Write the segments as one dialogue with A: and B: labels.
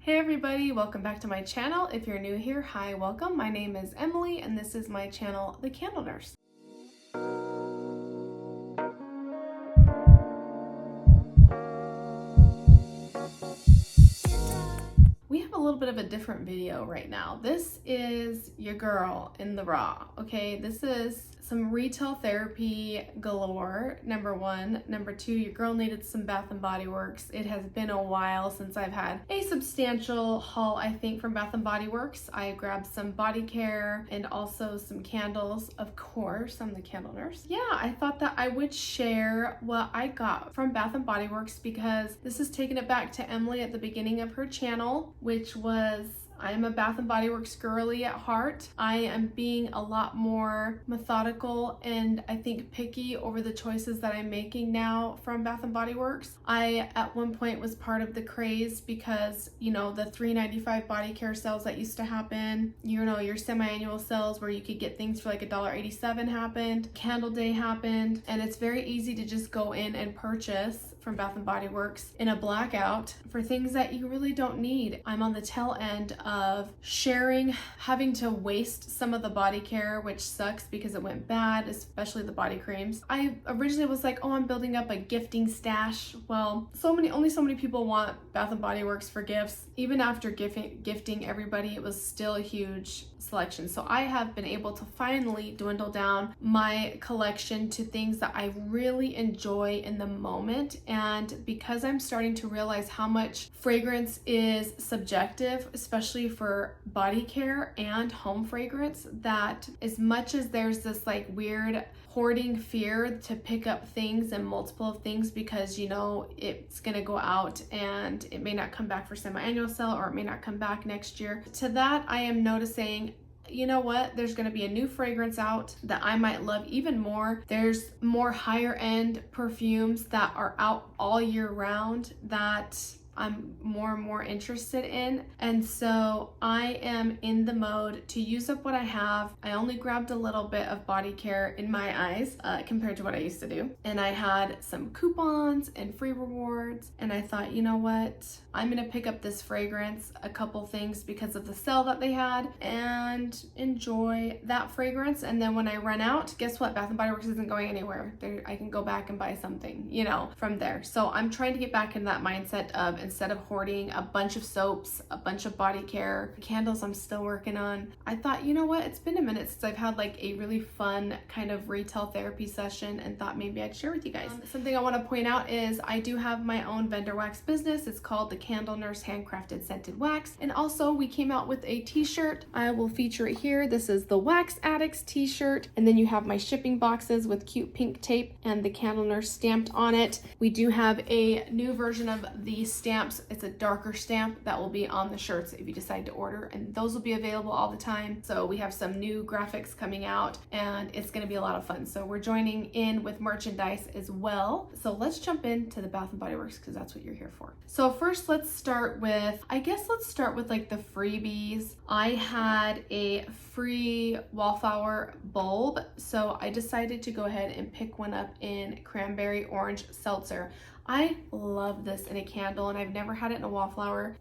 A: Hey everybody, welcome back to my channel. If you're new here, hi, welcome. My name is Emily and this is my channel, The Candle Nurse. We have a little bit of a different video right now. This is your girl in the raw, okay? This is some retail therapy galore, number one. Number two, your girl needed some Bath & Body Works. It has been a while since I've had a substantial haul, I think, from Bath & Body Works. I grabbed some body care and also some candles. Of course, I'm the candle nurse. Yeah, I thought that I would share what I got from Bath & Body Works because this is taking it back to Emily at the beginning of her channel, which was I am a Bath & Body Works girly at heart. I am being a lot more methodical and I think picky over the choices that I'm making now from Bath & Body Works. I at one point was part of the craze because, you know, the $3.95 body care sales that used to happen, you know, your semi-annual sales where you could get things for like $1.87 happened, Candle Day happened, and it's very easy to just go in and purchase from Bath & Body Works in a blackout for things that you really don't need. I'm on the tail end of sharing, having to waste some of the body care, which sucks because it went bad, especially the body creams. I originally was like, oh, I'm building up a gifting stash. Well, only so many people want Bath & Body Works for gifts. Even after gifting everybody, it was still a huge selection. So I have been able to finally dwindle down my collection to things that I really enjoy in the moment. And because I'm starting to realize how much fragrance is subjective, especially for body care and home fragrance, that as much as there's this like weird hoarding fear to pick up things and multiple of things because you know it's gonna go out and it may not come back for semi-annual sale or it may not come back next year, to that I am noticing, you know what, there's going to be a new fragrance out that I might love even more. There's more higher end perfumes that are out all year round that I'm more and more interested in. And so I am in the mode to use up what I have. I only grabbed a little bit of body care in my eyes compared to what I used to do. And I had some coupons and free rewards. And I thought, you know what? I'm gonna pick up this fragrance, a couple things because of the sale that they had, and enjoy that fragrance. And then when I run out, guess what? Bath & Body Works isn't going anywhere. I can go back and buy something, you know, from there. So I'm trying to get back in that mindset of, instead of hoarding a bunch of soaps, a bunch of body care, candles I'm still working on, I thought, you know what, it's been a minute since I've had like a really fun kind of retail therapy session and thought maybe I'd share with you guys. Something I want to point out is I do have my own vendor wax business. It's called The Candle Nurse Handcrafted Scented Wax. And also we came out with a t-shirt. I will feature it here. This is the Wax Addicts t-shirt. And then you have my shipping boxes with cute pink tape and The Candle Nurse stamped on it. We do have a new version of the stamps. It's a darker stamp that will be on the shirts if you decide to order, and those will be available all the time. So we have some new graphics coming out and it's going to be a lot of fun. So we're joining in with merchandise as well. So let's jump into the Bath & Body Works because that's what you're here for. So first let's start with like the freebies. I had a free wallflower bulb, so I decided to go ahead and pick one up in Cranberry Orange Seltzer. I love this in a candle and I've never had it in a wallflower.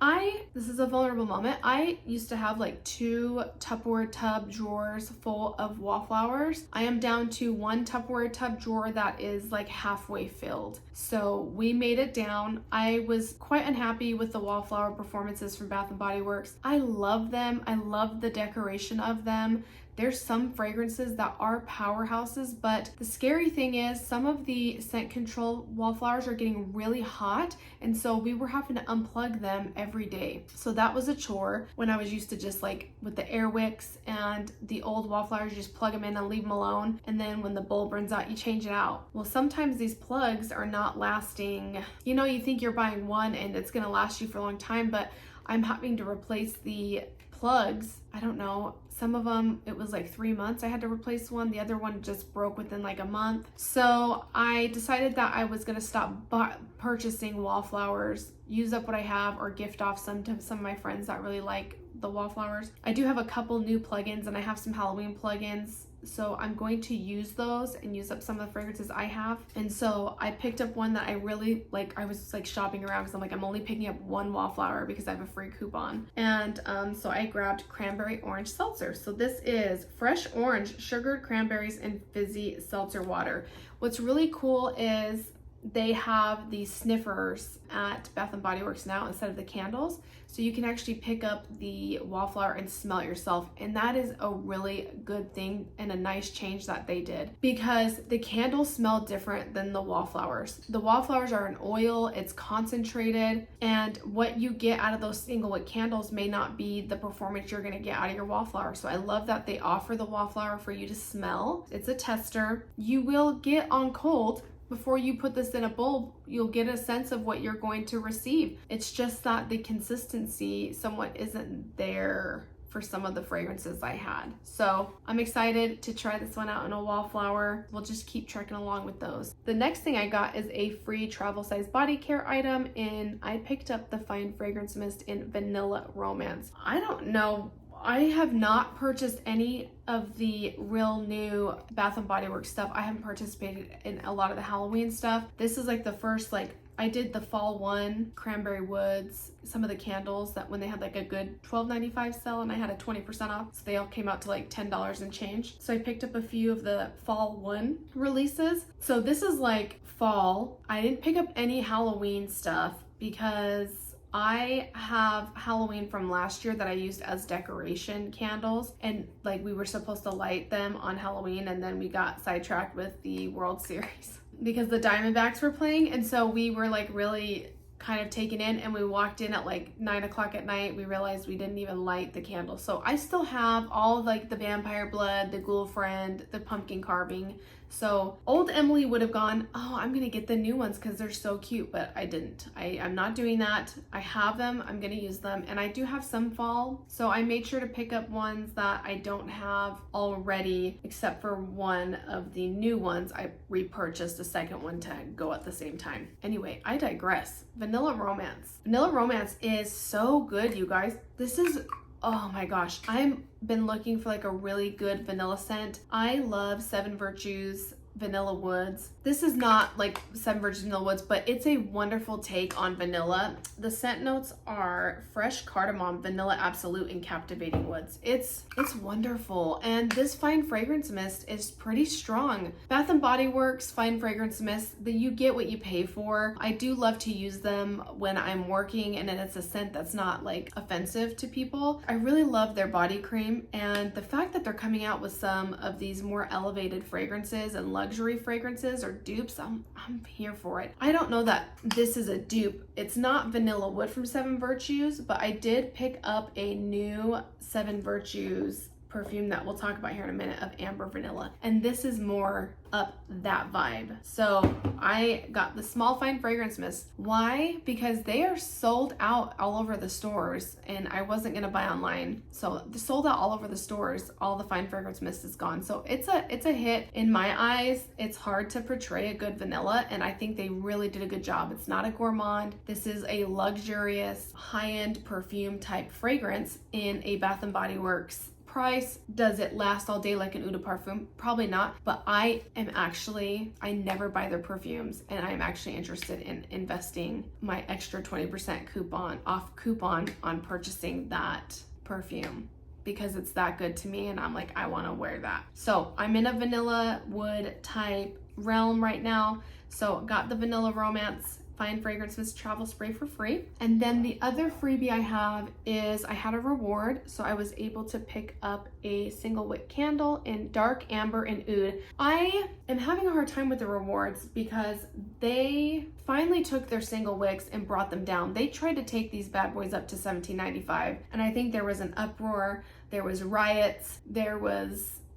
A: This is a vulnerable moment. I used to have like 2 Tupperware tub drawers full of wallflowers. I am down to 1 Tupperware tub drawer that is like halfway filled. So we made it down. I was quite unhappy with the wallflower performances from Bath & Body Works. I love them. I love the decoration of them. There's some fragrances that are powerhouses, but the scary thing is some of the scent control wallflowers are getting really hot, and so we were having to unplug them every day. So that was a chore when I was used to just like with the air wicks and the old wallflowers, you just plug them in and leave them alone, and then when the bulb runs out, you change it out. Well, sometimes these plugs are not lasting. You know, you think you're buying one and it's gonna last you for a long time, but I'm having to replace the plugs. I don't know, some of them it was like 3 months I had to replace one. The other one just broke within like a month. So I decided that I was gonna stop purchasing wallflowers, use up what I have, or gift off some to some of my friends that really like the wallflowers. I do have a couple new plugins and I have some Halloween plugins so I'm going to use those and use up some of the fragrances I have. And so I picked up one that I really like. I was like shopping around because I'm like, I'm only picking up one Wallflower because I have a free coupon. And so I grabbed Cranberry Orange Seltzer. So this is fresh orange, sugared cranberries, and fizzy seltzer water. What's really cool is they have these sniffers at Bath & Body Works now instead of the candles. So you can actually pick up the Wallflower and smell it yourself. And that is a really good thing and a nice change that they did, because the candles smell different than the Wallflowers. The Wallflowers are an oil, it's concentrated, and what you get out of those single wick candles may not be the performance you're gonna get out of your Wallflower. So I love that they offer the Wallflower for you to smell. It's a tester. You will get on cold. Before you put this in a bulb, you'll get a sense of what you're going to receive. It's just that the consistency somewhat isn't there for some of the fragrances I had. So I'm excited to try this one out in a Wallflower. We'll just keep trekking along with those. The next thing I got is a free travel size body care item, and I picked up the Fine Fragrance Mist in Vanilla Romance. I don't know, I have not purchased any of the real new Bath & Body Works stuff. I haven't participated in a lot of the Halloween stuff. This is like the first, like, I did the fall one, Cranberry Woods, some of the candles that when they had like a good $12.95 sale and I had a 20% off. So they all came out to like $10 and change. So I picked up a few of the fall one releases. So this is like fall. I didn't pick up any Halloween stuff because I have Halloween from last year that I used as decoration candles, and like we were supposed to light them on Halloween, and then we got sidetracked with the World Series because the Diamondbacks were playing, and so we were like really kind of taken in, and we walked in at like 9 o'clock at night. We realized we didn't even light the candles. So I still have all like the vampire blood, the ghoul friend, the pumpkin carving. So old Emily would have gone, oh, I'm gonna get the new ones because they're so cute, but I didn't. I'm not doing that. I have them, I'm gonna use them, and I do have some fall. So I made sure to pick up ones that I don't have already, except for one of the new ones. I repurchased a second one to go at the same time. Anyway, I digress. Vanilla Romance. Vanilla Romance is so good, you guys. This is, oh my gosh, I've been looking for like a really good vanilla scent. I love Seven Virtues Vanilla Woods. This is not like Seven Virtues Vanilla Woods, but it's a wonderful take on vanilla. The scent notes are fresh cardamom, vanilla absolute, and captivating woods. It's wonderful. And this Fine Fragrance Mist is pretty strong. Bath & Body Works Fine Fragrance Mist, that you get what you pay for. I do love to use them when I'm working and it's a scent that's not like offensive to people. I really love their body cream, and the fact that they're coming out with some of these more elevated fragrances and luxury fragrances or dupes, I'm here for it. I don't know that this is a dupe. It's not Vanilla Wood from Seven Virtues, but I did pick up a new Seven Virtues perfume that we'll talk about here in a minute of Amber Vanilla, and this is more up that vibe. So I got the small Fine Fragrance Mist. Why? Because they are sold out all over the stores, and I wasn't gonna buy online, so they're sold out all over the stores. All the Fine Fragrance Mist is gone, so it's a hit in my eyes. It's hard to portray a good vanilla, and I think they really did a good job. It's not a gourmand. This is a luxurious high-end perfume type fragrance in a Bath & Body Works price. Does it last all day like an Eau de Parfum? Probably not, but I never buy their perfumes, and I'm actually interested in investing my extra 20% coupon on purchasing that perfume because it's that good to me, and I'm like, I want to wear that. So I'm in a vanilla wood type realm right now. So got the Vanilla Romance Fine Fragrance Mist Travel Spray for free. And then the other freebie I have is I had a reward, so I was able to pick up a single wick candle in Dark Amber and Oud. I am having a hard time with the rewards because they finally took their single wicks and brought them down. They tried to take these bad boys up to $17.95, and I think there was an uproar, there was riots,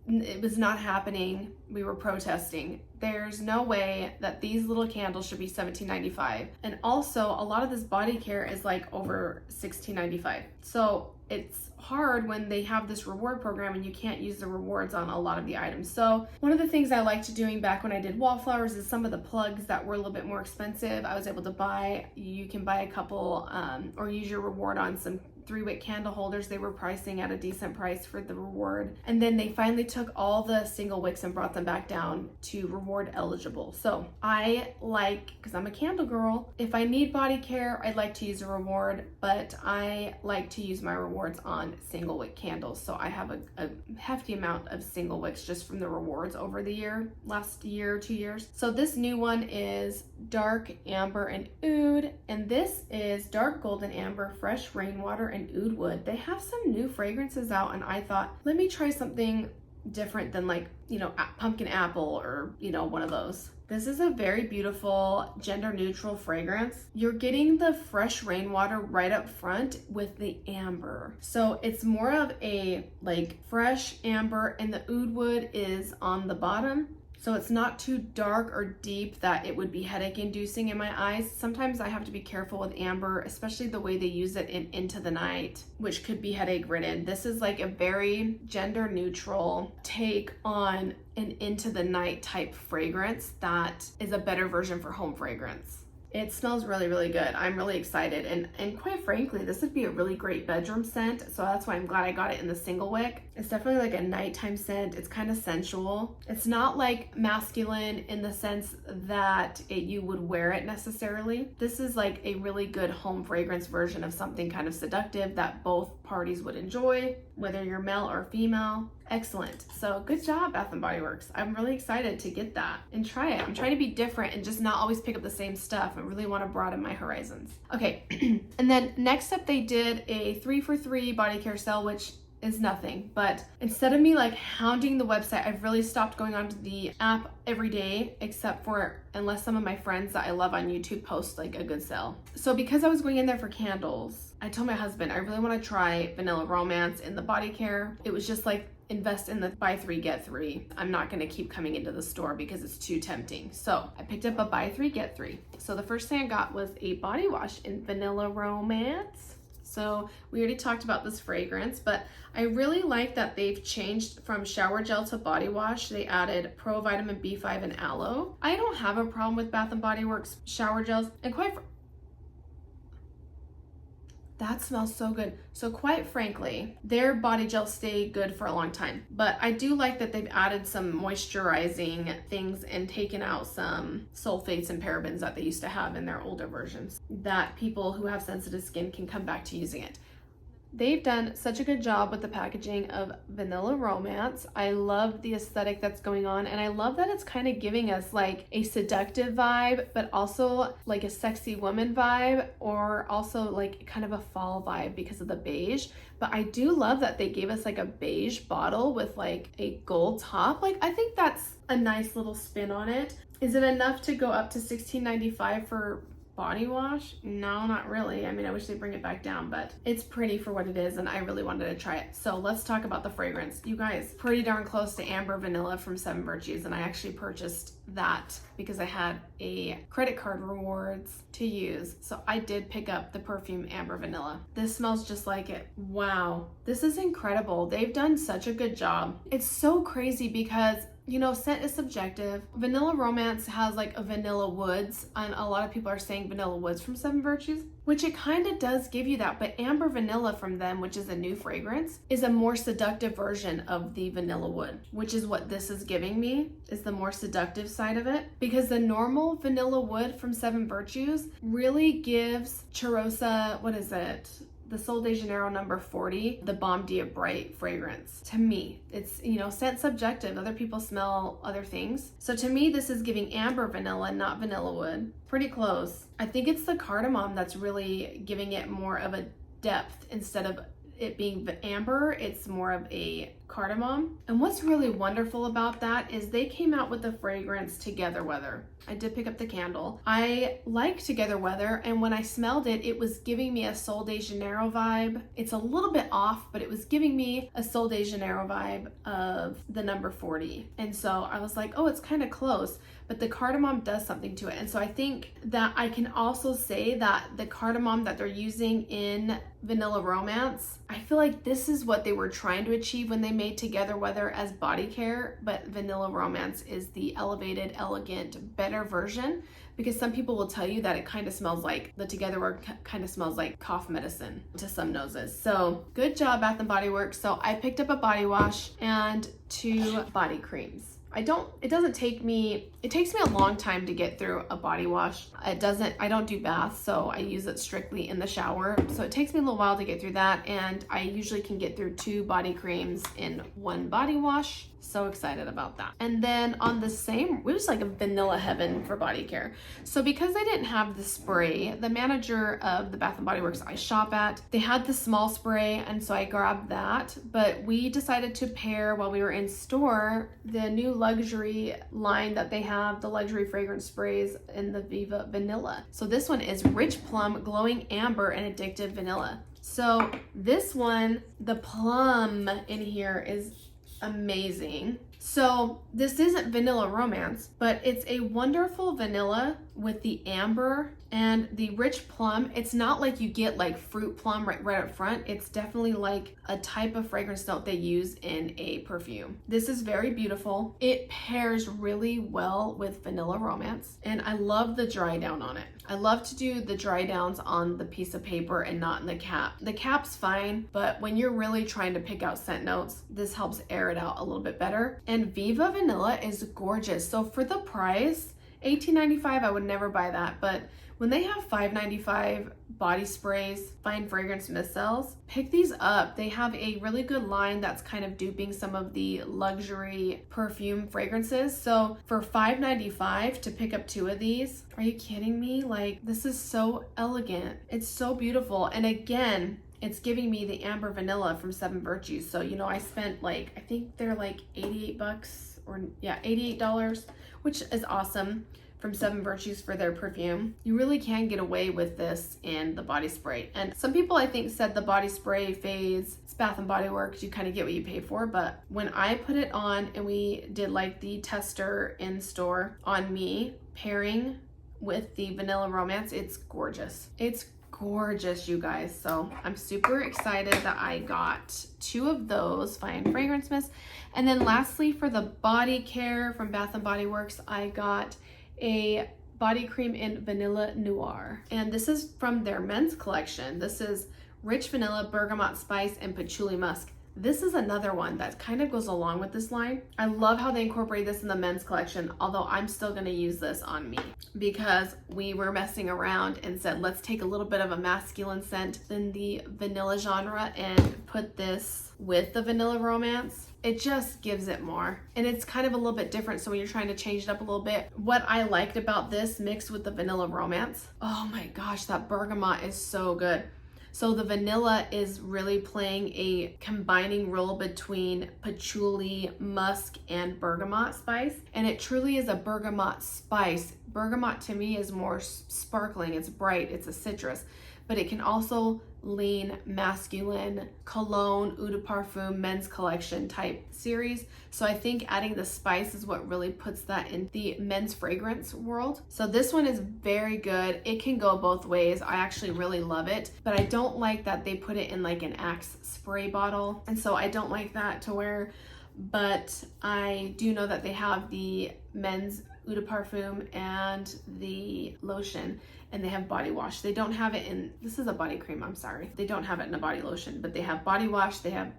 A: it was not happening. We were protesting. there's no way that these little candles should be $17.95. And also a lot of this body care is like over $16.95. So it's hard when they have this reward program and you can't use the rewards on a lot of the items. So one of the things I liked doing back when I did wallflowers is some of the plugs that were a little bit more expensive, I was able to buy. You can buy a couple or use your reward on some 3-wick candle holders. They were pricing at a decent price for the reward. And then they finally took all the single wicks and brought them back down to reward eligible. So I like, because I'm a candle girl, if I need body care, I'd like to use a reward, but I like to use my rewards on single wick candles. So I have a hefty amount of single wicks just from the rewards over the last year, 2 years. So this new one is dark amber and oud, and this is dark golden amber, fresh rainwater, and oud wood. They have some new fragrances out, and I thought, let me try something different than like, you know, pumpkin apple or, you know, one of those. This is a very beautiful gender neutral fragrance. You're getting the fresh rainwater right up front with the amber. So it's more of a like fresh amber, and the oud wood is on the bottom. So it's not too dark or deep that it would be headache inducing in my eyes. Sometimes I have to be careful with amber, especially the way they use it in Into the Night, which could be headache ridden. This is like a very gender neutral take on an Into the Night type fragrance that is a better version for home fragrance. It smells really, really good. I'm really excited. And quite frankly, this would be a really great bedroom scent. So that's why I'm glad I got it in the single wick. It's definitely like a nighttime scent. It's kind of sensual. It's not like masculine in the sense that you would wear it necessarily. This is like a really good home fragrance version of something kind of seductive that both parties would enjoy, whether you're male or female. Excellent. So good job, Bath & Body Works. I'm really excited to get that and try it. I'm trying to be different and just not always pick up the same stuff. I really want to broaden my horizons. Okay. And then next up, they did a 3-for-3 body care sale, which is nothing, but instead of me like hounding the website, I've really stopped going onto the app every day, except for unless some of my friends that I love on YouTube post like a good sale. So because I was going in there for candles, I told my husband I really want to try Vanilla Romance in the body care. It was just like, invest in the buy 3 get 3. I'm not going to keep coming into the store because it's too tempting. So I picked up a buy 3 get 3. So the first thing I got was a body wash in Vanilla Romance. So we already talked about this fragrance, but I really like that they've changed from shower gel to body wash. They added Pro Vitamin B5 and aloe. I don't have a problem with Bath & Body Works shower gels, and that smells so good. So quite frankly, their body gels stay good for a long time. But I do like that they've added some moisturizing things and taken out some sulfates and parabens that they used to have in their older versions, that people who have sensitive skin can come back to using it. They've done such a good job with the packaging of Vanilla Romance. I love the aesthetic that's going on, and I love that it's kind of giving us like a seductive vibe, but also like a sexy woman vibe, or also like kind of a fall vibe because of the beige. But I do love that they gave us like a beige bottle with like a gold top. Like, I think that's a nice little spin on it. Is it enough to go up to $16.95 for body wash? No, not really. I mean, I wish they'd bring it back down, but it's pretty for what it is, and I really wanted to try it. So let's talk about the fragrance. You guys, pretty darn close to Amber Vanilla from 7 Virtues, and I actually purchased that because I had a credit card rewards to use. So I did pick up the perfume Amber Vanilla. This smells just like it. Wow, this is incredible. They've done such a good job. It's so crazy because, you know, scent is subjective. Vanilla Romance has like a vanilla woods, and a lot of people are saying vanilla woods from 7 Virtues, which it kind of does give you that. But Amber Vanilla from them, which is a new fragrance, is a more seductive version of the vanilla wood, which is what this is giving me, is the more seductive side of it. Because the normal vanilla wood from 7 Virtues really gives Cheirosa, what is it? The Sol de Janeiro number 40, the Baume Dia Bright fragrance. To me, it's, you know, scent subjective. Other people smell other things. So to me, this is giving Amber Vanilla, not vanilla wood. Pretty close. I think it's the Cardamom that's really giving it more of a depth instead of it being amber, it's more of a cardamom. And what's really wonderful about that is they came out with the fragrance Together Weather. I did pick up the candle. I like Together Weather, and when I smelled it, it was giving me a Sol de Janeiro vibe. It's a little bit off, but it was giving me a Sol de Janeiro vibe of the number 40. And so I was like, oh, it's kind of close, but the cardamom does something to it. And so I think that I can also say that the cardamom that they're using in Vanilla Romance, I feel like this is what they were trying to achieve when they made Together Weather as body care, but Vanilla Romance is the elevated, elegant, better version, because some people will tell you that it kind of smells like the Together Weather kind of smells like cough medicine to some noses. So good job, Bath and Body Works. So I picked up a body wash and 2 body creams. It takes me a long time to get through a body wash. I don't do baths, so I use it strictly in the shower. So it takes me a little while to get through that, and I usually can get through 2 body creams in 1 body wash. So excited about that. And then on the same, it was like a vanilla heaven for body care. So because they didn't have the spray, the manager of the Bath and Body Works I shop at, they had the small spray, and so I grabbed that. But we decided to pair, while we were in store, the new luxury line that they have, the luxury fragrance sprays in the Viva Vanilla. So this one is Rich Plum, Glowing Amber, and Addictive Vanilla. So this one, the plum in here is amazing. So this isn't Vanilla Romance, but it's a wonderful vanilla with the amber and the rich plum. It's not like you get like fruit plum right up front. It's definitely like a type of fragrance note they use in a perfume. This is very beautiful. It pairs really well with Vanilla Romance, and I love the dry down on it. I love to do the dry downs on the piece of paper and not in the cap. The cap's fine, but when you're really trying to pick out scent notes, this helps air it out a little bit better. And Viva Vanilla is gorgeous. So for the price, $18.95, I would never buy that, but when they have $5.95 body sprays, fine fragrance mist cells, pick these up. They have a really good line that's kind of duping some of the luxury perfume fragrances. So for $5.95 to pick up 2 of these, are you kidding me? Like, this is so elegant. It's so beautiful. And again, it's giving me the amber vanilla from 7 Virtues. So, you know, I spent like, I think they're like 88 bucks or yeah, $88, which is awesome, from 7 Virtues for their perfume. You really can get away with this in the body spray. And some people, I think, said the body spray fades. It's Bath and Body Works, you kind of get what you pay for. But when I put it on and we did like the tester in store on me, pairing with the Vanilla Romance, it's gorgeous. It's gorgeous, you guys. So I'm super excited that I got 2 of those fine fragrance mists. And then lastly, for the body care from Bath and Body Works, I got a body cream in Vanilla Noir, and this is from their men's collection. This is Rich Vanilla, Bergamot Spice, and Patchouli Musk. This is another one that kind of goes along with this line. I love how they incorporate this in the men's collection, although I'm still going to use this on me because we were messing around and said, let's take a little bit of a masculine scent in the vanilla genre and put this with the Vanilla Romance. It just gives it more. And it's kind of a little bit different, so when you're trying to change it up a little bit. What I liked about this mixed with the Vanilla Romance, oh my gosh, that bergamot is so good. So the vanilla is really playing a combining role between patchouli, musk, and bergamot spice. And it truly is a bergamot spice. Bergamot to me is more sparkling, it's bright, it's a citrus, but it can also lean masculine, cologne, eau de parfum, men's collection type series. So I think adding the spice is what really puts that in the men's fragrance world. So this one is very good. It can go both ways. I actually really love it, but I don't like that they put it in like an Axe spray bottle. And so I don't like that to wear, but I do know that they have the men's eau de parfum and the lotion, and they have body wash. They don't have it in, this is a body cream, I'm sorry. They don't have it in a body lotion, but they have body wash, they have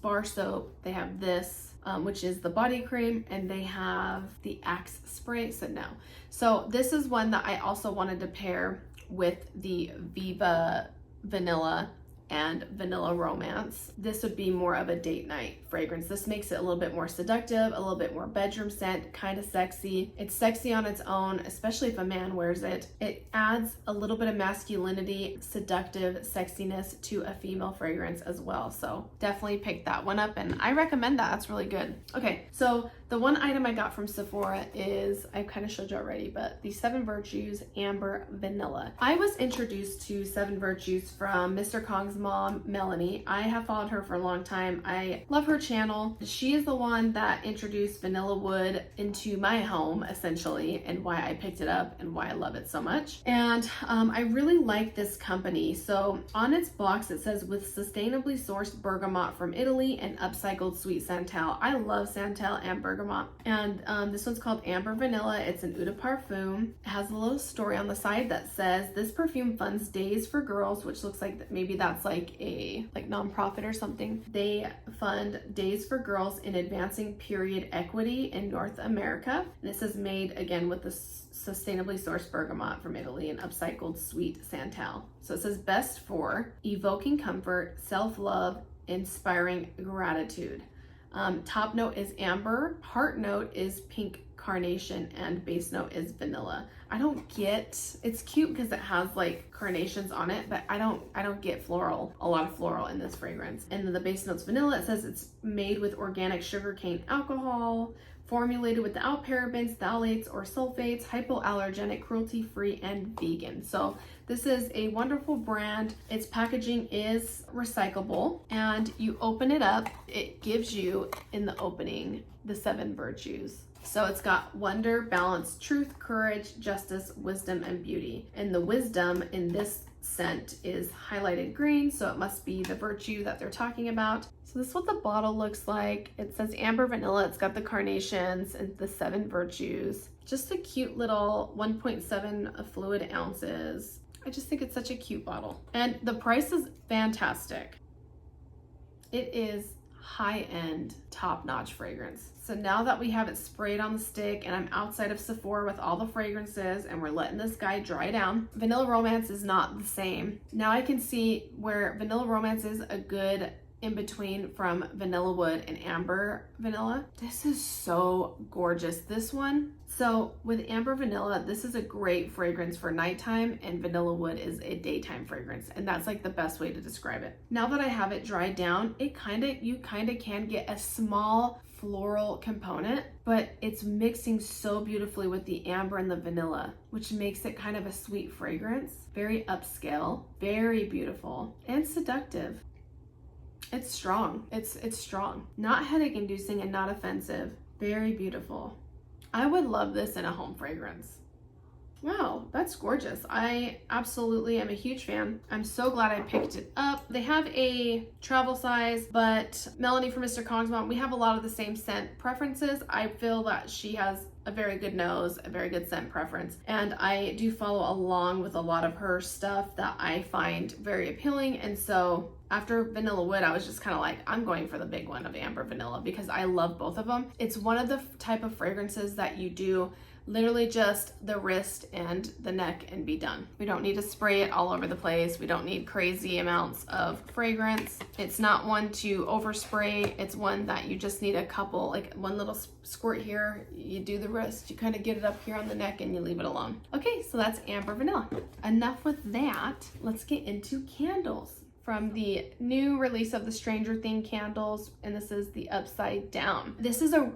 A: bar soap, they have this, which is the body cream, and they have the Axe spray, so no. So this is one that I also wanted to pair with the Viva Vanilla and Vanilla Romance. This would be more of a date night fragrance. This makes it a little bit more seductive, a little bit more bedroom scent, kind of sexy. It's sexy on its own, especially if a man wears it. It adds a little bit of masculinity, seductive sexiness to a female fragrance as well. So definitely pick that one up, and I recommend that. That's really good. Okay, so the one item I got from Sephora is, I kind of showed you already, but the 7 Virtues Amber Vanilla. I was introduced to 7 Virtues from Mr. Kong's mom, Melanie. I have followed her for a long time. I love her channel. She is the one that introduced vanilla wood into my home, essentially, and why I picked it up and why I love it so much. And I really like this company. So on its box, it says, with sustainably sourced bergamot from Italy and upcycled sweet Santal. I love Santal and bergamot. And this one's called Amber Vanilla. It's an Eau de Parfum. It has a little story on the side that says, this perfume funds Days for Girls, which looks like maybe that's like a nonprofit or something. They fund Days for Girls in advancing period equity in North America. And it says made again with the sustainably sourced bergamot from Italy and upcycled sweet Santal. So it says best for evoking comfort, self-love, inspiring gratitude. Top note is amber, heart note is pink carnation, and base note is vanilla. I don't get, it's cute because it has like carnations on it, but I don't get floral, a lot of floral in this fragrance. And then the base note's vanilla. It says it's made with organic sugarcane alcohol, formulated without parabens, phthalates, or sulfates, hypoallergenic, cruelty-free, and vegan. So this is a wonderful brand. Its packaging is recyclable, and you open it up, it gives you in the opening the 7 Virtues. So it's got wonder, balance, truth, courage, justice, wisdom, and beauty. And the wisdom in this scent is highlighted green, so it must be the virtue that they're talking about. So this is what the bottle looks like. It says Amber Vanilla. It's got the carnations and the 7 Virtues. Just a cute little 1.7 fluid ounces. I just think it's such a cute bottle. And the price is fantastic. It is high-end, top-notch fragrance. So now that we have it sprayed on the stick and I'm outside of Sephora with all the fragrances and we're letting this guy dry down, Vanilla Romance is not the same. Now I can see where Vanilla Romance is a good in between from Vanilla Wood and Amber Vanilla. This is so gorgeous, this one. So with Amber Vanilla, this is a great fragrance for nighttime, and Vanilla Wood is a daytime fragrance, and that's like the best way to describe it. Now that I have it dried down, you kind of can get a small floral component, but it's mixing so beautifully with the amber and the vanilla, which makes it kind of a sweet fragrance. Very upscale, very beautiful, and seductive. It's strong. It's strong. Not headache inducing and not offensive. Very beautiful. I would love this in a home fragrance. Wow, that's gorgeous. I absolutely am a huge fan. I'm so glad I picked it up. They have a travel size, but Melanie from Mr. Kong's mom, we have a lot of the same scent preferences. I feel that she has a very good nose, a very good scent preference, and I do follow along with a lot of her stuff that I find very appealing. And so after Vanilla Wood, I was just kind of like, I'm going for the big one of Amber Vanilla because I love both of them. It's one of the type of fragrances that you do literally just the wrist and the neck and be done. We don't need to spray it all over the place. We don't need crazy amounts of fragrance. It's not one to overspray. It's one that you just need a couple, like one little squirt here, you do the wrist, you kind of get it up here on the neck and you leave it alone. Okay, so that's Amber Vanilla. Enough with that. Let's get into candles. From the new release of the Stranger Things candles, and this is the Upside Down.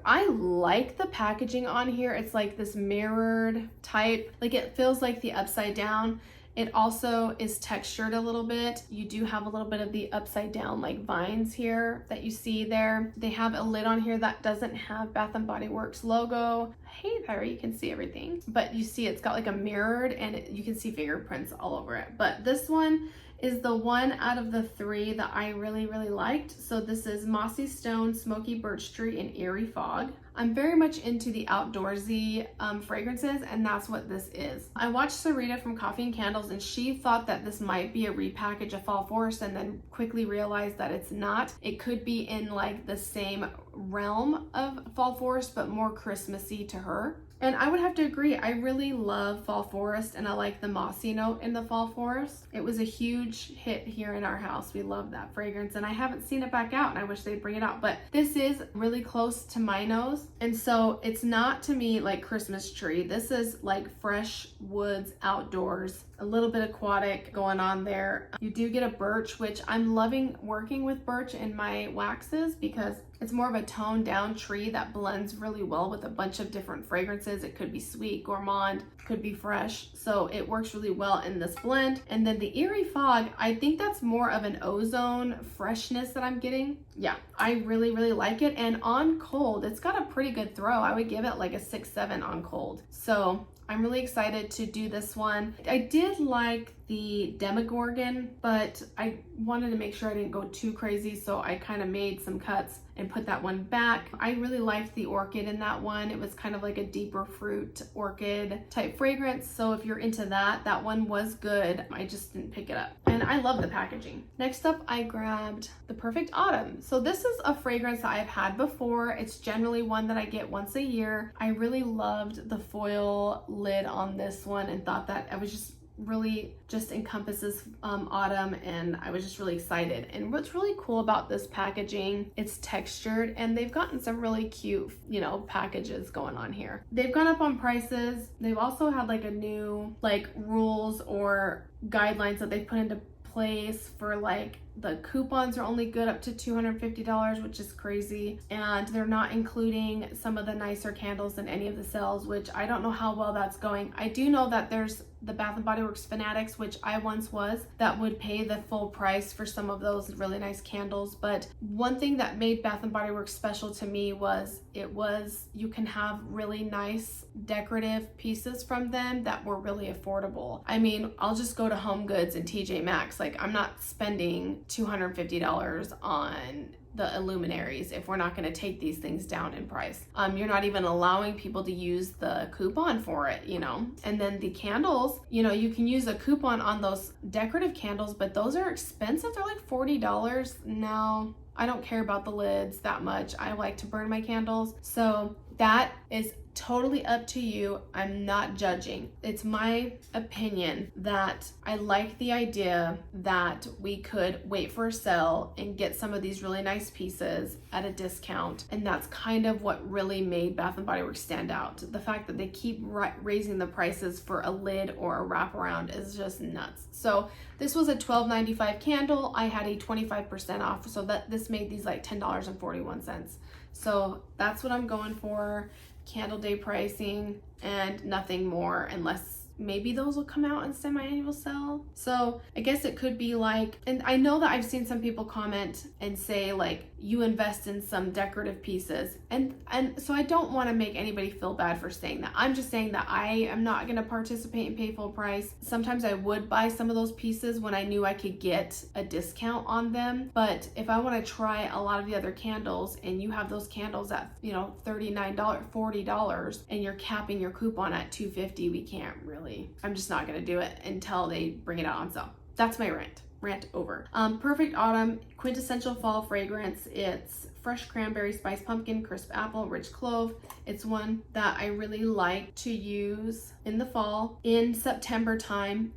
A: I like the packaging on here. It's like this mirrored type, like it feels like the Upside Down. It also is textured a little bit. You do have a little bit of the upside down like vines here that you see there. They have a lid on here that doesn't have Bath & Body Works logo. Hey there, you can see everything. But you see it's got like a mirrored and you can see fingerprints all over it. But this one is the one out of the 3 that I really liked. So this is Mossy Stone, Smoky Birch Tree, and Eerie Fog. I'm very much into the outdoorsy fragrances, and that's what this is. I watched Sarita from Coffee and Candles, and she thought that this might be a repackage of Fall Forest, and then quickly realized that it's not. It could be in like the same realm of Fall Forest, but more Christmassy to her. And I would have to agree, I really love Fall Forest, and I like the mossy note in the Fall Forest. It was a huge hit here in our house. We love that fragrance, and I haven't seen it back out, and I wish they'd bring it out. But this is really close to my nose, and so it's not to me like Christmas tree. This is like fresh woods outdoors, a little bit aquatic going on there. You do get a birch, which I'm loving working with birch in my waxes because it's more of a toned down tree that blends really well with a bunch of different fragrances. It could be sweet, gourmand, could be fresh. So it works really well in this blend. And then the Eerie Fog, I think that's more of an ozone freshness that I'm getting. Yeah, I really, really like it. And on cold, it's got a pretty good throw. I would give it like a 6-7 on cold. So I'm really excited to do this one. I did like the Demogorgon, but I wanted to make sure I didn't go too crazy, so I kind of made some cuts and put that one back. I really liked the orchid in that one. It was kind of like a deeper fruit orchid type fragrance, so if you're into that, that one was good. I just didn't pick it up. And I love the packaging. Next up, I grabbed the Perfect Autumn. So this is a fragrance that I've had before. It's generally one that I get once a year. I really loved the foil lid on this one and thought that it was just encompasses autumn, and I was just really excited. And what's really cool about this packaging, it's textured, and they've gotten some really cute, you know, packages going on here. They've gone up on prices. They've also had like a new like rules or guidelines that they've put into place for like the coupons are only good up to $250, which is crazy. And they're not including some of the nicer candles in any of the sales, which I don't know how well that's going. I do know that there's the Bath & Body Works Fanatics, which I once was, that would pay the full price for some of those really nice candles. But one thing that made Bath & Body Works special to me was you can have really nice decorative pieces from them that were really affordable. I mean, I'll just go to Home Goods and TJ Maxx. Like, I'm not spending $250 on the illuminaries if we're not going to take these things down in price. You're not even allowing people to use the coupon for it, you know. And then the candles, you know, you can use a coupon on those decorative candles, but those are expensive. They're like $40. No, I don't care about the lids that much. I like to burn my candles. So that is totally up to you. I'm not judging. It's my opinion that I like the idea that we could wait for a sale and get some of these really nice pieces at a discount. And that's kind of what really made Bath & Body Works stand out. The fact that they keep raising the prices for a lid or a wraparound is just nuts. So this was a $12.95 candle. I had a 25% off, so that this made these like $10.41. So that's what I'm going for. Candle day pricing and nothing more, unless maybe those will come out in semi-annual sale. So I guess it could be like, and I know that I've seen some people comment and say like, you invest in some decorative pieces. And so I don't want to make anybody feel bad for saying that. I'm just saying that I am not going to participate and pay full price. Sometimes I would buy some of those pieces when I knew I could get a discount on them. But if I want to try a lot of the other candles and you have those candles at, you know, $39, $40, and you're capping your coupon at $250, we can't really. I'm just not going to do it until they bring it out on sale. That's my rant over. Perfect Autumn, quintessential fall fragrance. It's fresh cranberry, spiced pumpkin, crisp apple, rich clove. It's one that I really like to use in the fall. In September time,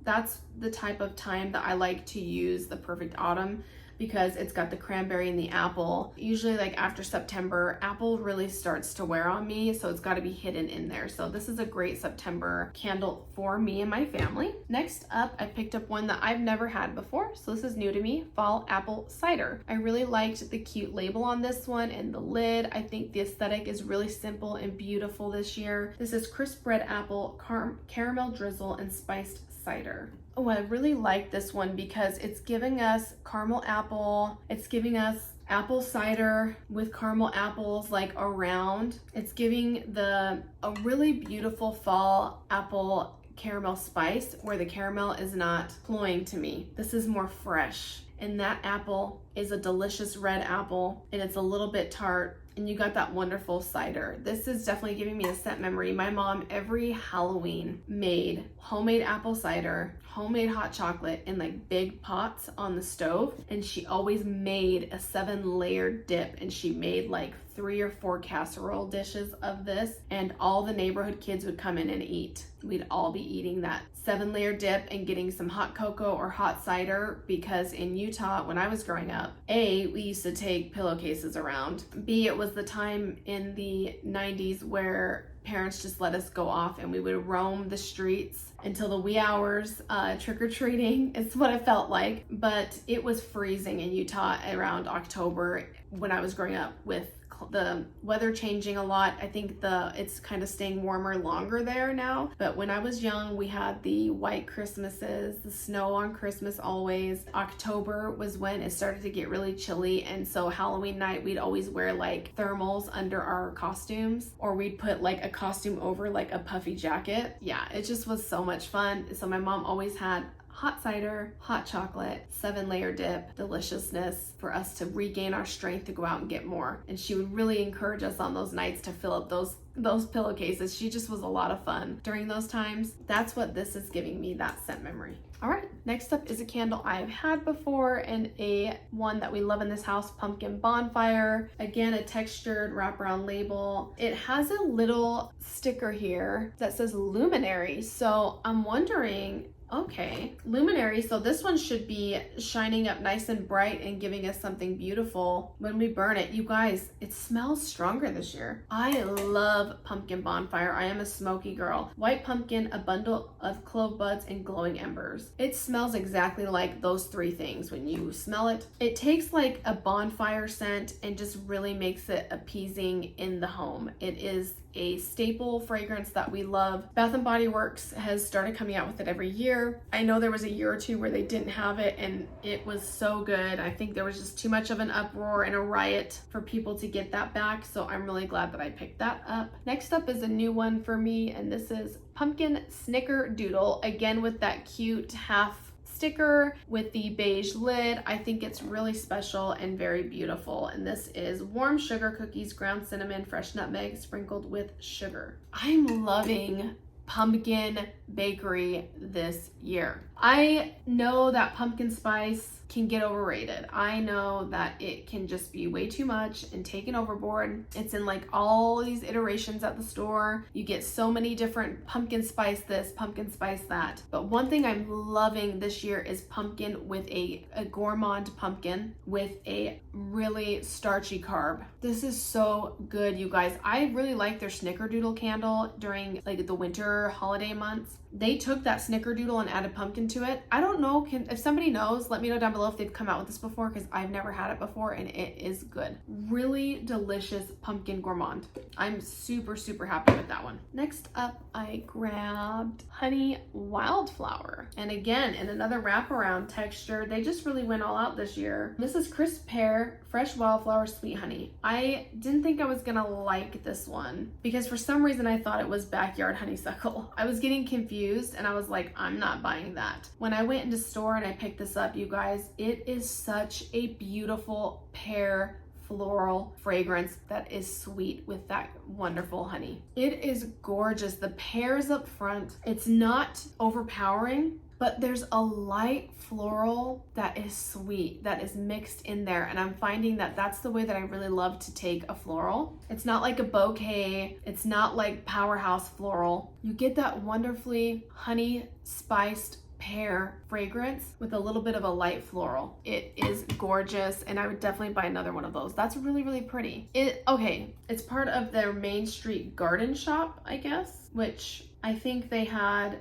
A: that's the type of time that I like to use the Perfect Autumn, because it's got the cranberry and the apple. Usually like after September, apple really starts to wear on me, so it's gotta be hidden in there. So this is a great September candle for me and my family. Next up, I picked up one that I've never had before, so this is new to me, Fall Apple Cider. I really liked the cute label on this one and the lid. I think the aesthetic is really simple and beautiful this year. This is crisp red apple, caramel drizzle, and spiced cider. Oh, I really like this one because it's giving us caramel apple. It's giving us apple cider with caramel apples like around. It's giving a really beautiful fall apple caramel spice where the caramel is not cloying to me. This is more fresh. And that apple is a delicious red apple, and it's a little bit tart. and you got that wonderful cider. This is definitely giving me a scent memory. My mom every Halloween made homemade apple cider, homemade hot chocolate in like big pots on the stove, and she always made a 7-layer dip, and she made like 3 or 4 casserole dishes of this, and all the neighborhood kids would come in and eat. We'd all be eating that 7-layer dip and getting some hot cocoa or hot cider, because in Utah when I was growing up, A, we used to take pillowcases around, B, it was the time in the 90s where parents just let us go off and we would roam the streets until the wee hours, trick-or-treating. It's what it felt like. But it was freezing in Utah around October when I was growing up, with the weather changing a lot. I think it's kind of staying warmer longer there now, but when I was young we had the white Christmases, the snow on Christmas always. October was when it started to get really chilly, and so Halloween night we'd always wear like thermals under our costumes, or we'd put like a costume over like a puffy jacket. Yeah, it just was so much fun. So my mom always had hot cider, hot chocolate, 7-layer dip, deliciousness for us to regain our strength to go out and get more. And she would really encourage us on those nights to fill up those pillowcases. She just was a lot of fun during those times. That's what this is giving me, that scent memory. All right, next up is a candle I've had before, and a one that we love in this house, Pumpkin Bonfire. Again, a textured wraparound label. It has a little sticker here that says Luminary. So I'm wondering, okay, Luminary, so this one should be shining up nice and bright and giving us something beautiful when we burn it. You guys, it smells stronger this year. I love Pumpkin Bonfire. I am a smoky girl. White pumpkin, a bundle of clove buds, and glowing embers. It smells exactly like those 3 things when you smell it. It takes like a bonfire scent and just really makes it appeasing in the home. It is a staple fragrance that we love. Bath & Body Works has started coming out with it every year. I know there was a year or 2 where they didn't have it, and it was so good. I think there was just too much of an uproar and a riot for people to get that back, so I'm really glad that I picked that up. Next up is a new one for me, and this is Pumpkin Snickerdoodle, again with that cute half sticker with the beige lid. I think it's really special and very beautiful. And this is warm sugar cookies, ground cinnamon, fresh nutmeg sprinkled with sugar. I'm loving pumpkin bakery this year. I know that pumpkin spice can get overrated. I know that it can just be way too much and taken overboard. It's in like all these iterations at the store. You get so many different pumpkin spice this, pumpkin spice that. But one thing I'm loving this year is pumpkin with a gourmand pumpkin with a really starchy carb. This is so good, you guys. I really like their Snickerdoodle candle during like the winter holiday months. They took that Snickerdoodle and added pumpkin to it. I don't know, if somebody knows, let me know down below if they've come out with this before, because I've never had it before and it is good. Really delicious pumpkin gourmand. I'm super, super happy with that one. Next up, I grabbed Honey Wildflower. And again, in another wraparound texture, they just really went all out this year. This is crisp pear, fresh wildflower, sweet honey. I didn't think I was gonna like this one because for some reason I thought it was backyard honeysuckle. I was getting confused and I was like, I'm not buying that. When I went into store and I picked this up, you guys, it is such a beautiful pear floral fragrance that is sweet with that wonderful honey. It is gorgeous. The pears up front, it's not overpowering, but there's a light floral that is sweet, that is mixed in there. And I'm finding that that's the way that I really love to take a floral. It's not like a bouquet. It's not like powerhouse floral. You get that wonderfully honey spiced pear fragrance with a little bit of a light floral. It is gorgeous, and I would definitely buy another one of those. That's really, really pretty. It's part of their Main Street Garden Shop, I guess, which I think they had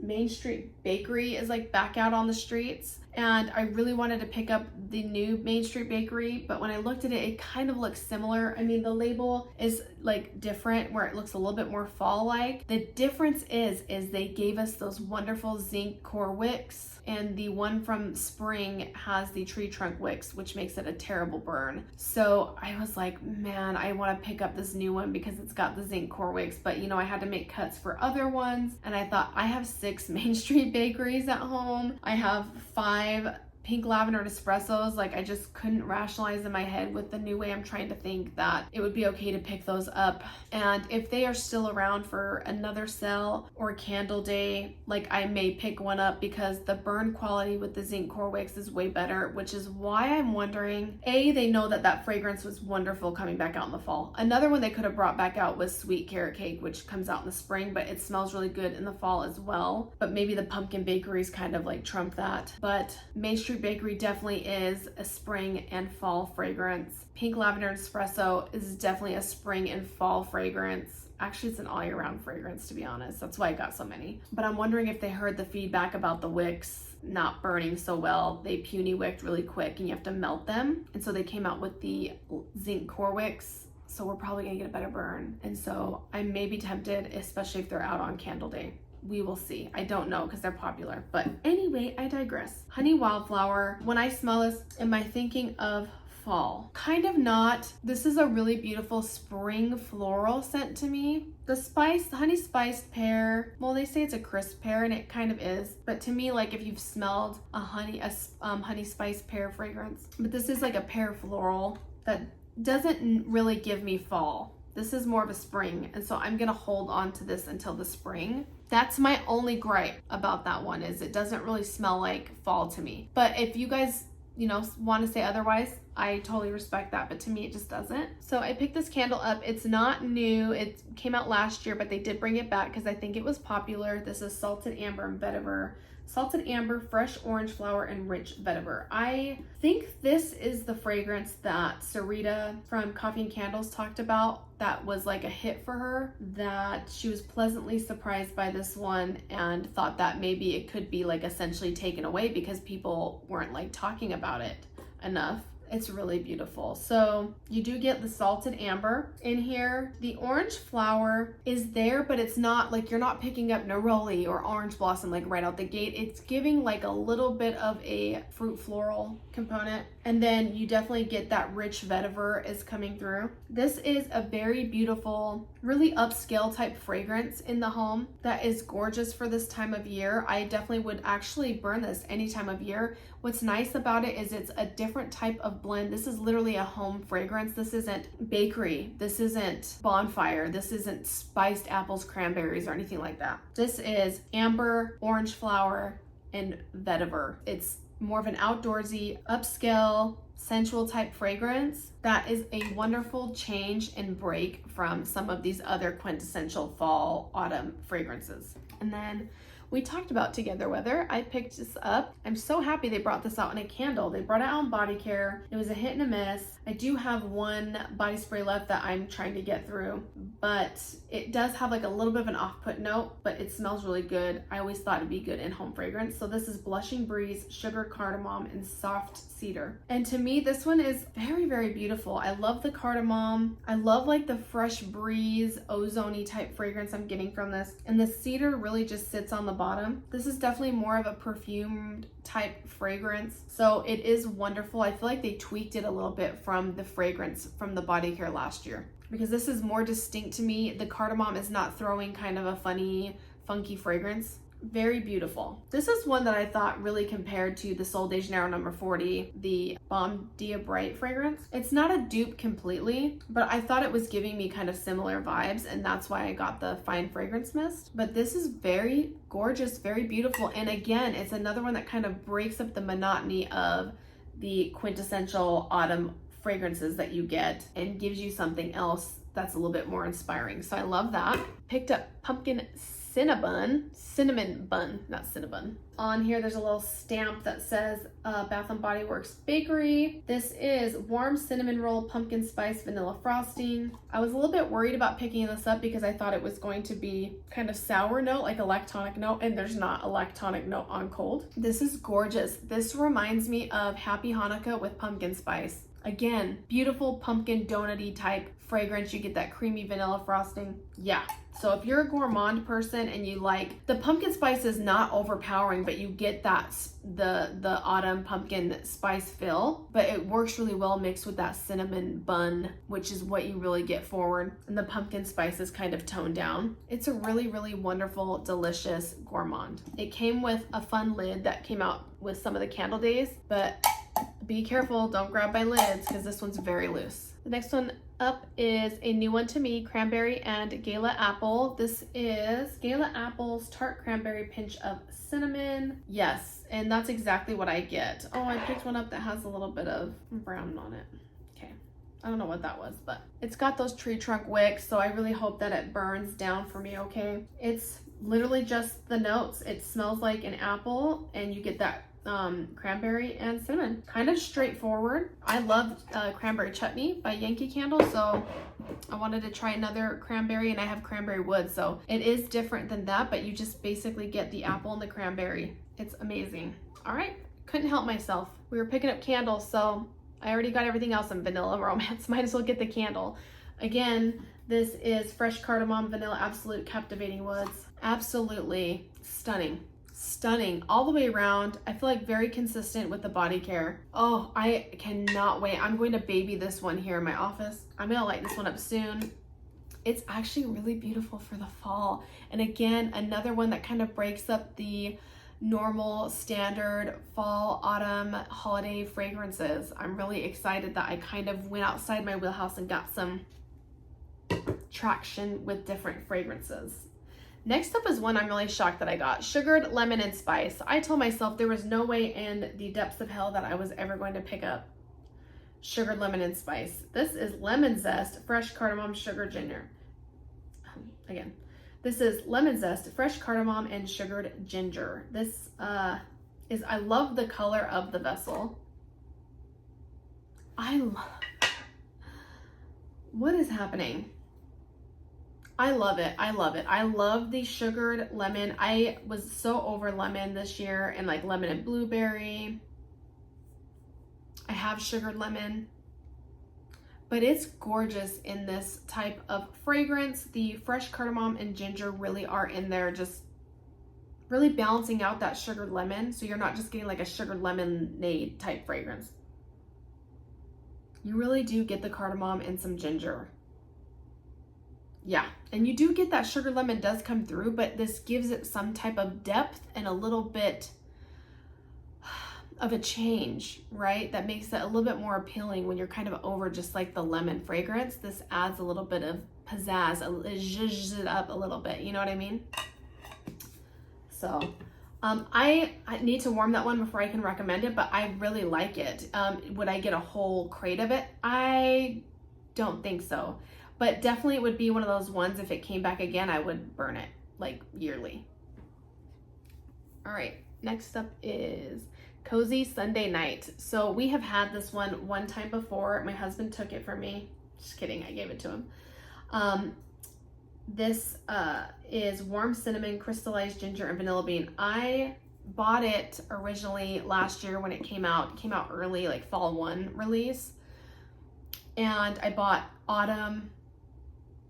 A: Main Street Bakery is like back out on the streets, and I really wanted to pick up the new Main Street Bakery, but when I looked at it, it kind of looks similar. I mean, the label is like different where it looks a little bit more fall-like. The difference is they gave us those wonderful zinc core wicks, and the one from spring has the tree trunk wicks, which makes it a terrible burn. So I was like, man, I want to pick up this new one because it's got the zinc core wicks, but you know, I had to make cuts for other ones, and I thought I have 6 Main Street Bakeries at home. I have 5 pink lavender espressos, like I just couldn't rationalize in my head with the new way I'm trying to think that it would be okay to pick those up. And if they are still around for another sale or candle day, like I may pick one up because the burn quality with the zinc core wicks is way better, which is why I'm wondering, A, they know that that fragrance was wonderful coming back out in the fall. Another one they could have brought back out was Sweet Carrot Cake, which comes out in the spring, but it smells really good in the fall as well. But maybe the Pumpkin Bakeries kind of like trump that. But Main Street Bakery definitely is a spring and fall fragrance. Pink Lavender Espresso is definitely a spring and fall fragrance. Actually, it's an all year round fragrance, to be honest. That's why I got so many. But I'm wondering if they heard the feedback about the wicks not burning so well. They puny wicked really quick and you have to melt them. And so they came out with the zinc core wicks. So we're probably gonna get a better burn. And so I may be tempted, especially if they're out on candle day. We will see. I don't know because they're popular. But anyway, I digress. Honey Wildflower. When I smell this, am I thinking of fall? Kind of not. This is a really beautiful spring floral scent to me. The honey spiced pear, well, they say it's a crisp pear and it kind of is, but to me, like if you've smelled a honey spiced pear fragrance, but this is like a pear floral that doesn't really give me fall. This is more of a spring, and so I'm gonna hold on to this until the spring. That's my only gripe about that one, is it doesn't really smell like fall to me. But if you guys, want to say otherwise, I totally respect that, but to me it just doesn't. So I picked this candle up. It's not new. It came out last year, but they did bring it back because I think it was popular. This is Salted Amber and Vetiver. Salted Amber, Fresh Orange Flower, and Rich Vetiver. I think this is the fragrance that Sarita from Coffee and Candles talked about that was like a hit for her, that she was pleasantly surprised by this one and thought that maybe it could be like essentially taken away because people weren't like talking about it enough. It's really beautiful. So you do get the salted amber in here. The orange flower is there, but it's not like, you're not picking up neroli or orange blossom like right out the gate. It's giving like a little bit of a fruit floral component. And then you definitely get that rich vetiver is coming through. This is a very beautiful, really upscale type fragrance in the home that is gorgeous for this time of year. I definitely would actually burn this any time of year. What's nice about it is it's a different type of blend. This is literally a home fragrance. This isn't bakery. This isn't bonfire. This isn't spiced apples, cranberries, or anything like that. This is amber, orange flower, and vetiver. It's more of an outdoorsy, upscale, sensual type fragrance that is a wonderful change and break from some of these other quintessential fall, autumn fragrances. And then we talked about Together Weather. I picked this up. I'm so happy they brought this out in a candle. They brought it out in body care. It was a hit and a miss. I do have one body spray left that I'm trying to get through, but it does have like a little bit of an off-put note, but it smells really good. I always thought it'd be good in home fragrance. So this is Blushing Breeze, Sugar Cardamom, and Soft Cedar. And to me, this one is very, very beautiful. I love the cardamom. I love like the fresh breeze, ozone-y type fragrance I'm getting from this. And the cedar really just sits on the bottom. This is definitely more of a perfumed type fragrance. So it is wonderful. I feel like they tweaked it a little bit from the fragrance from the body care last year, because this is more distinct to me. The cardamom is not throwing kind of a funny, funky fragrance. Very beautiful. This is one that I thought really compared to the Sol de Janeiro number 40, the Bom Dia Bright fragrance. It's not a dupe completely, but I thought it was giving me kind of similar vibes, and that's why I got the Fine Fragrance Mist. But this is very gorgeous, very beautiful. And again, it's another one that kind of breaks up the monotony of the quintessential autumn fragrances that you get and gives you something else that's a little bit more inspiring. So I love that. Picked up Pumpkin Cinnamon Bun, not Cinnabon. On here, there's a little stamp that says Bath & Body Works Bakery. This is warm cinnamon roll, pumpkin spice, vanilla frosting. I was a little bit worried about picking this up because I thought it was going to be kind of sour note, like a lactonic note, and there's not a lactonic note on cold. This is gorgeous. This reminds me of Happy Hanukkah with pumpkin spice. Again, beautiful pumpkin donut-y type fragrance. You get that creamy vanilla frosting. Yeah. So if you're a gourmand person and you like, the pumpkin spice is not overpowering, but but you get that the autumn pumpkin spice feel, but it works really well mixed with that cinnamon bun, which is what you really get forward, and the pumpkin spice is kind of toned down. It's a really, really wonderful, delicious gourmand. It came with a fun lid that came out with some of the candle days, but be careful, don't grab my lids because this one's very loose. The next one up is a new one to me, Cranberry and Gala Apple. This is Gala Apple's Tart Cranberry Pinch of Cinnamon. Yes, and that's exactly what I get. Oh, I picked one up that has a little bit of brown on it. Okay, I don't know what that was, but it's got those tree trunk wicks, so I really hope that it burns down for me, okay? It's literally just the notes. It smells like an apple, and you get that cranberry and cinnamon. Kind of straightforward. I love cranberry chutney by Yankee Candle, so I wanted to try another cranberry, and I have cranberry wood, so it is different than that, but you just basically get the apple and the cranberry. It's amazing. All right, couldn't help myself. We were picking up candles, so I already got everything else in Vanilla Romance. Might as well get the candle. Again, this is Fresh Cardamom Vanilla Absolute Captivating Woods. Absolutely stunning. Stunning all the way around. I feel like very consistent with the body care. Oh, I cannot wait. I'm going to baby this one here in my office. I'm gonna light this one up soon. It's actually really beautiful for the fall. And again, another one that kind of breaks up the normal standard fall, autumn, holiday fragrances. I'm really excited that I kind of went outside my wheelhouse and got some traction with different fragrances. Next up is one I'm really shocked that I got. Sugared Lemon and Spice. I told myself there was no way in the depths of hell that I was ever going to pick up Sugared Lemon and Spice. This is Lemon Zest, Fresh Cardamom, Sugar, Ginger. Again, this is Lemon Zest, Fresh Cardamom, and Sugared Ginger. This is, I love the color of the vessel. What is happening? I love it. I love it. I love the sugared lemon. I was so over lemon this year, and like lemon and blueberry. I have sugared lemon, but it's gorgeous in this type of fragrance. The fresh cardamom and ginger really are in there, just really balancing out that sugared lemon. So you're not just getting like a sugared lemonade type fragrance. You really do get the cardamom and some ginger. Yeah, and you do get that sugar lemon does come through, but this gives it some type of depth and a little bit of a change, right? That makes it a little bit more appealing when you're kind of over just like the lemon fragrance. This adds a little bit of pizzazz, it zhuzhes it up a little bit, you know what I mean? So I need to warm that one before I can recommend it, but I really like it. Would I get a whole crate of it? I don't think so. But definitely it would be one of those ones, if it came back again, I would burn it like yearly. All right, next up is Cozy Sunday Night. So we have had this one time before. My husband took it from me. Just kidding, I gave it to him. This is warm cinnamon, crystallized ginger, and vanilla bean. I bought it originally last year when it came out. It came out early, like fall 1 release. And I bought autumn.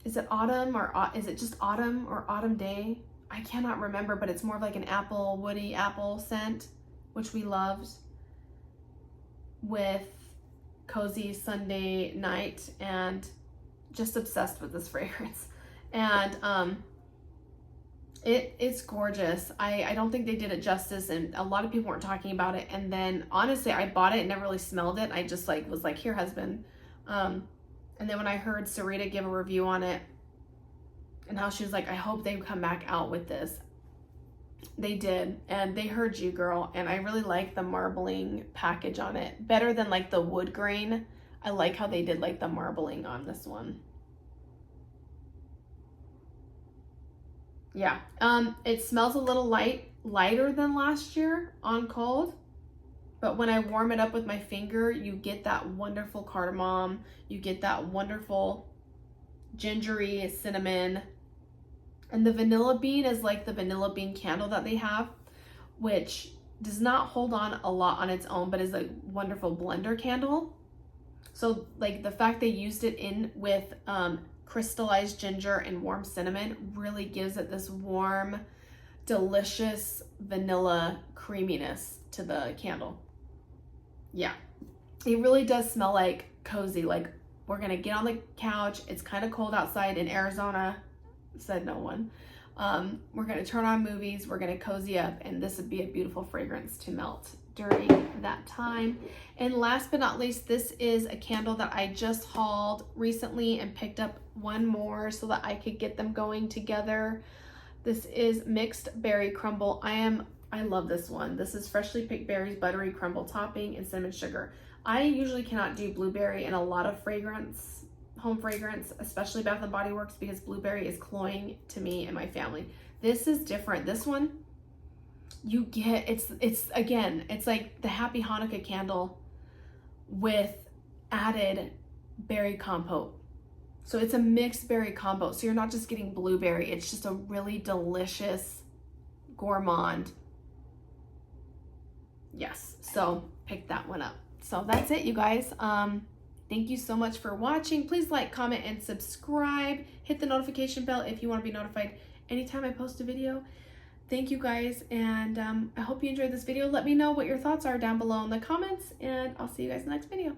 A: Is it autumn or is it just autumn or autumn day? I cannot remember, but it's more of like an apple, woody apple scent, which we loved, with Cozy Sunday Night, and just obsessed with this fragrance. And it's gorgeous. I don't think they did it justice, and a lot of people weren't talking about it. And then honestly, I bought it and never really smelled it. I just like was like, here, husband. And then when I heard Sarita give a review on it and how she was like, I hope they come back out with this. They did, and they heard you, girl. And I really like the marbling package on it. Better than like the wood grain. I like how they did like the marbling on this one. Yeah, it smells a little lighter than last year on cold. But when I warm it up with my finger, you get that wonderful cardamom, you get that wonderful gingery cinnamon. And the vanilla bean is like the vanilla bean candle that they have, which does not hold on a lot on its own, but is a wonderful blender candle. So like the fact they used it in with crystallized ginger and warm cinnamon really gives it this warm, delicious vanilla creaminess to the candle. Yeah, it really does smell like cozy. Like we're gonna get on the couch. It's kind of cold outside in Arizona, said no one. We're gonna turn on movies. We're gonna cozy up, and this would be a beautiful fragrance to melt during that time. And last but not least, this is a candle that I just hauled recently and picked up one more so that I could get them going together. This is Mixed Berry Crumble. I love this one. This is freshly picked berries, buttery crumble topping, and cinnamon sugar. I usually cannot do blueberry in a lot of fragrance, home fragrance, especially Bath & Body Works, because blueberry is cloying to me and my family. This is different. This one, you get, it's again, it's like the Happy Hanukkah candle with added berry compote. So it's a mixed berry combo. So you're not just getting blueberry. It's just a really delicious gourmand. Yes, so pick that one up. So that's it, you guys. Thank you so much for watching. Please like, comment, and subscribe. Hit the notification bell if you want to be notified anytime I post a video. Thank you guys, and I hope you enjoyed this video. Let me know what your thoughts are down below in the comments, and I'll see you guys in the next video.